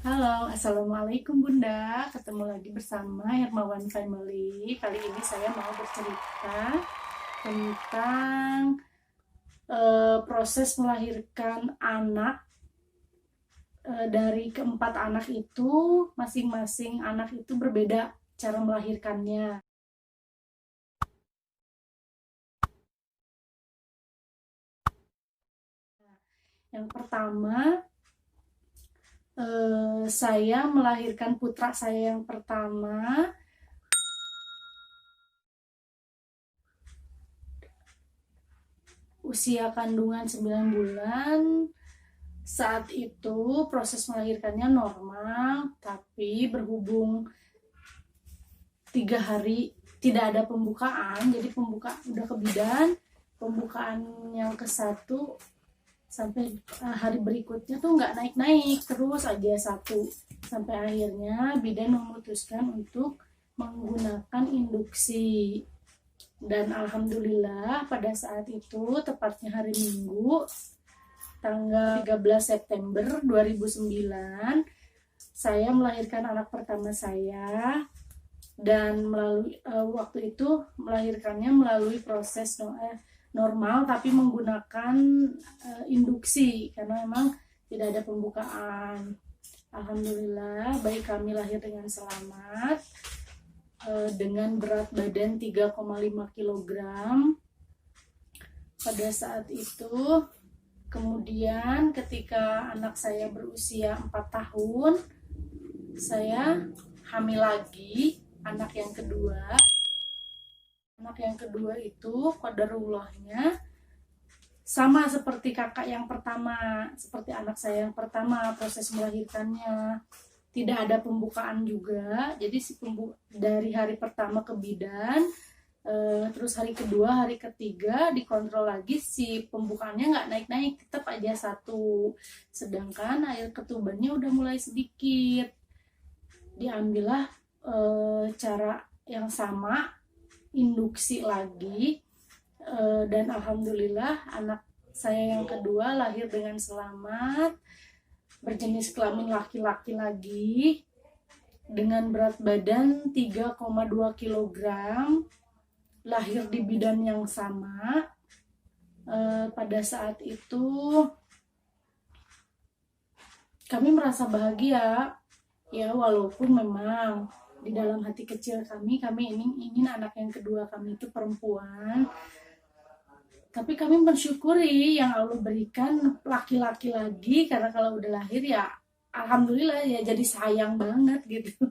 Halo, Assalamualaikum Bunda. Ketemu lagi bersama Hermawan Family. Kali ini saya mau bercerita tentang proses melahirkan anak. Dari keempat anak itu, masing-masing anak itu berbeda cara melahirkannya. Yang pertama, saya melahirkan putra saya yang pertama. Usia kandungan 9 bulan. Saat itu proses melahirkannya normal, tapi berhubung 3 hari tidak ada pembukaan, jadi udah ke bidan, pembukaan yang ke-1 sampai hari berikutnya tuh nggak naik-naik, terus aja 1, sampai akhirnya bidan memutuskan untuk menggunakan induksi. Dan alhamdulillah pada saat itu, tepatnya hari Minggu, tanggal 13 September 2009, saya melahirkan anak pertama saya. Dan melalui waktu itu melahirkannya melalui proses normal, tapi menggunakan induksi karena memang tidak ada pembukaan. Alhamdulillah bayi kami lahir dengan selamat, dengan berat badan 3,5 kg pada saat itu. Kemudian ketika anak saya berusia 4 tahun, saya hamil lagi anak yang kedua. Anak yang kedua itu qadarullahnya sama seperti kakak yang pertama, seperti anak saya yang pertama, proses melahirkannya tidak ada pembukaan juga. Jadi dari hari pertama ke bidan, terus hari kedua, hari ketiga dikontrol lagi, si pembukaannya nggak naik-naik, tetap aja 1. Sedangkan air ketubannya udah mulai sedikit. Diambillah cara yang sama, induksi lagi, dan alhamdulillah anak saya yang kedua lahir dengan selamat, berjenis kelamin laki-laki lagi, dengan berat badan 3,2 kg, lahir di bidan yang sama. Pada saat itu kami merasa bahagia ya, walaupun memang di dalam hati kecil kami ingin anak yang kedua kami itu perempuan. Tapi kami mensyukuri yang Allah berikan laki-laki lagi, karena kalau udah lahir ya alhamdulillah ya, jadi sayang banget gitu.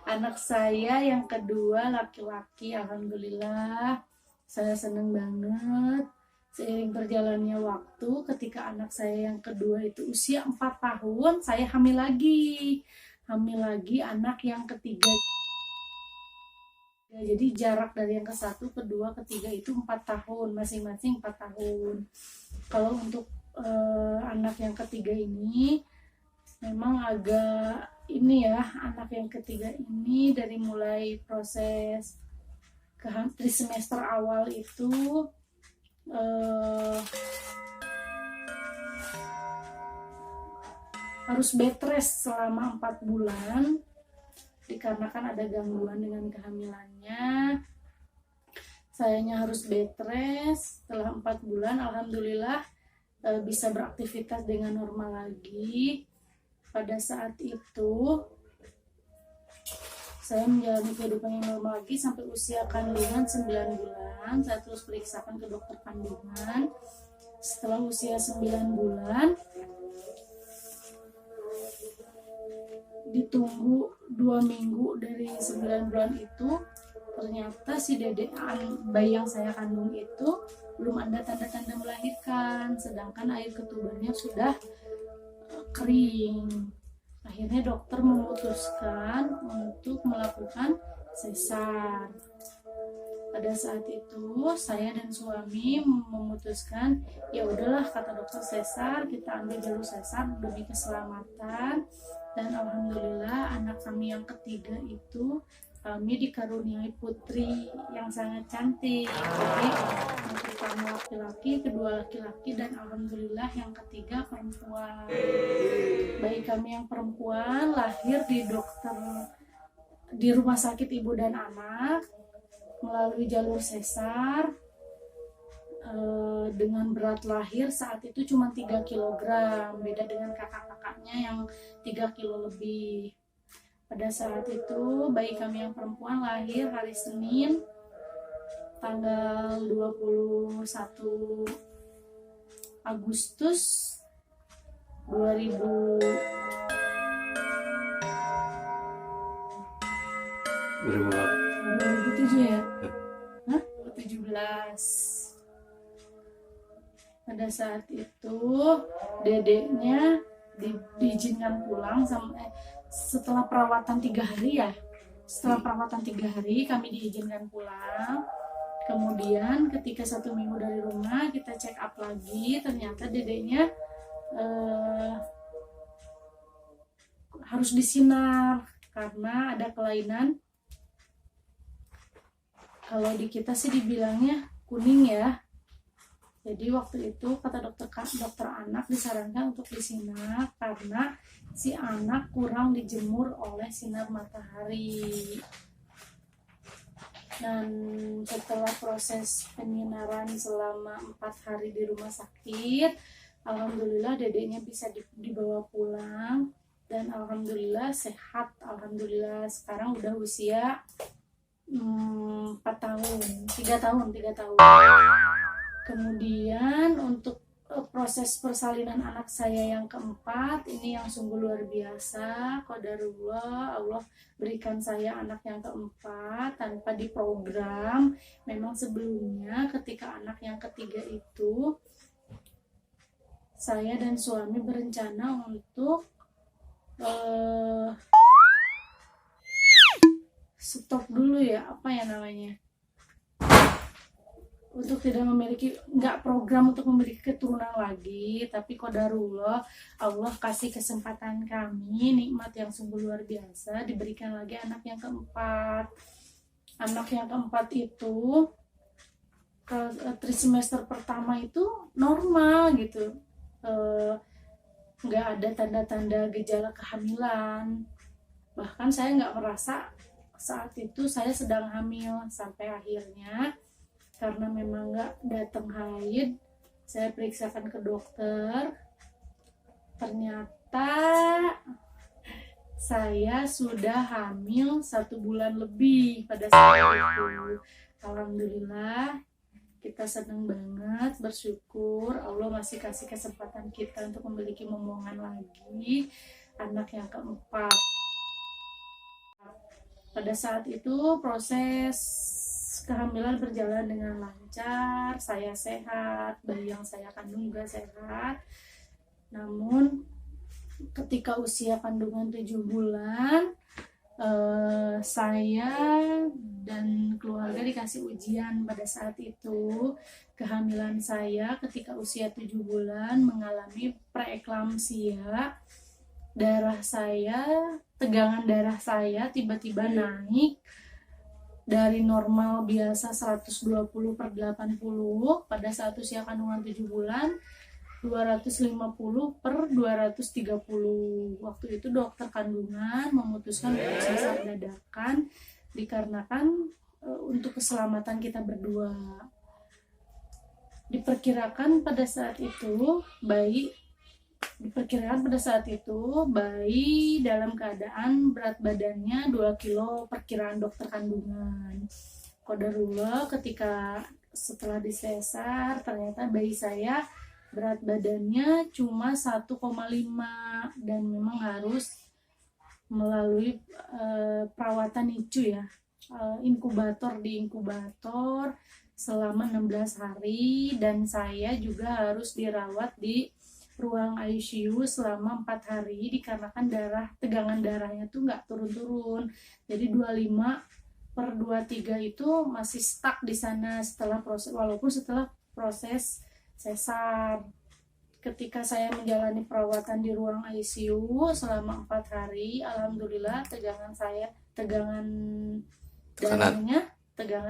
Anak saya yang kedua laki-laki, alhamdulillah saya seneng banget. Seiring berjalannya waktu, ketika anak saya yang kedua itu usia 4 tahun, saya hamil lagi anak yang ketiga. Ya, jadi jarak dari yang ke-1, kedua, ketiga itu 4 tahun, masing-masing 4 tahun. Kalau untuk anak yang ketiga ini memang agak ini ya, anak yang ketiga ini dari mulai proses ke semester awal itu harus bed rest selama 4 bulan dikarenakan ada gangguan dengan kehamilannya. Sayanya harus bed rest. Setelah 4 bulan alhamdulillah bisa beraktivitas dengan normal lagi. Pada saat itu saya menjalani kehidupan yang normal lagi sampai usia kandungan 9 bulan. Saya terus periksakan ke dokter kandungan. Setelah usia 9 bulan, ditunggu 2 minggu dari 9 bulan itu, ternyata si bayi yang saya kandung itu belum ada tanda-tanda melahirkan, sedangkan air ketubannya sudah kering. Akhirnya dokter memutuskan untuk melakukan sesar. Pada saat itu saya dan suami memutuskan, ya udahlah kata dokter, sesar, kita ambil jalur sesar demi keselamatan. Dan alhamdulillah anak kami yang ketiga itu kami dikaruniai putri yang sangat cantik. Jadi yang pertama laki-laki, kedua laki-laki, dan alhamdulillah yang ketiga perempuan. kami yang perempuan lahir di rumah sakit ibu dan anak melalui jalur sesar, dengan berat lahir saat itu cuma 3 kg, beda dengan kakak-kakaknya yang 3 kilo lebih. Pada saat itu bayi kami yang perempuan lahir hari Senin tanggal 21 Agustus 2000 2007 ya? Hah? 2017. Pada saat itu dedeknya diizinkan pulang setelah perawatan 3 hari ya. Setelah perawatan 3 hari kami diizinkan pulang. Kemudian ketika 1 minggu dari rumah kita check up lagi, ternyata dedeknya harus disinar karena ada kelainan. Kalau di kita sih dibilangnya kuning ya. Jadi waktu itu kata dokter anak disarankan untuk disinar karena si anak kurang dijemur oleh sinar matahari. Dan setelah proses penyinaran selama 4 hari di rumah sakit, alhamdulillah dedeknya bisa dibawa pulang dan alhamdulillah sehat. Alhamdulillah sekarang udah usia 4 tahun, 3 tahun. Kemudian untuk proses persalinan anak saya yang keempat, ini yang sungguh luar biasa. Qadarullah, Allah berikan saya anak yang keempat tanpa diprogram. Memang sebelumnya ketika anak yang ketiga itu, saya dan suami berencana untuk stop dulu ya, apa ya namanya, untuk tidak memiliki, nggak program untuk memiliki keturunan lagi, tapi qadarullah Allah kasih kesempatan kami, nikmat yang sungguh luar biasa, diberikan lagi anak yang keempat. Anak yang keempat itu trimester pertama itu normal gitu, nggak ada tanda-tanda gejala kehamilan, bahkan saya nggak merasa saat itu saya sedang hamil. Sampai akhirnya karena memang nggak datang haid, saya periksakan ke dokter, ternyata saya sudah hamil 1 bulan lebih pada saat itu. Alhamdulillah, kita senang banget, bersyukur Allah masih kasih kesempatan kita untuk memiliki momongan lagi, anak yang keempat. Pada saat itu proses kehamilan berjalan dengan lancar, saya sehat, bayi yang saya kandung juga sehat. Namun ketika usia kandungan 7 bulan, saya dan keluarga dikasih ujian. Pada saat itu kehamilan saya ketika usia 7 bulan mengalami preeklamsia. Tegangan darah saya tiba-tiba naik dari normal biasa 120/80 pada saat usia kandungan 7 bulan 250/230. Waktu itu dokter kandungan memutuskan untuk sesar dadakan dikarenakan untuk keselamatan kita berdua. Diperkirakan pada saat itu bayi dalam keadaan berat badannya 2 kilo perkiraan dokter kandungan. Qadarullah ketika setelah disesar ternyata bayi saya berat badannya cuma 1,5 dan memang harus melalui perawatan NICU ya, inkubator selama 16 hari, dan saya juga harus dirawat di ruang ICU selama 4 hari dikarenakan tegangan darahnya tuh nggak turun-turun. Jadi 25/23 itu masih stuck di sana walaupun setelah proses sesar. Ketika saya menjalani perawatan di ruang ICU selama 4 hari, alhamdulillah tegangan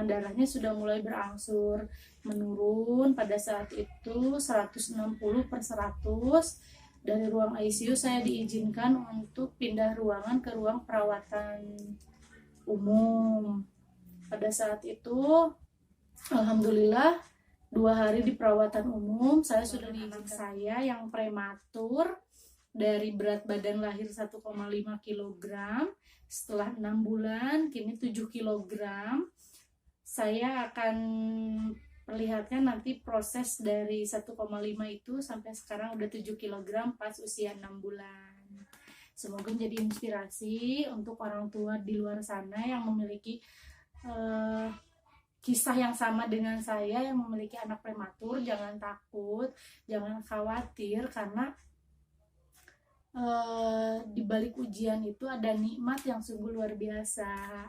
darahnya sudah mulai berangsur menurun. Pada saat itu 160/100, dari ruang ICU saya diizinkan untuk pindah ruangan ke ruang perawatan umum. Pada saat itu alhamdulillah 2 hari di perawatan umum saya sudah diizinkan. Saya yang prematur dari berat badan lahir 1,5 kg, setelah 6 bulan kini 7 kg. Saya akan perlihatkan nanti proses dari 1,5 itu sampai sekarang udah 7 kg pas usia 6 bulan. Semoga menjadi inspirasi untuk orang tua di luar sana yang memiliki kisah yang sama dengan saya, yang memiliki anak prematur. Jangan takut, jangan khawatir, karena di balik ujian itu ada nikmat yang sungguh luar biasa.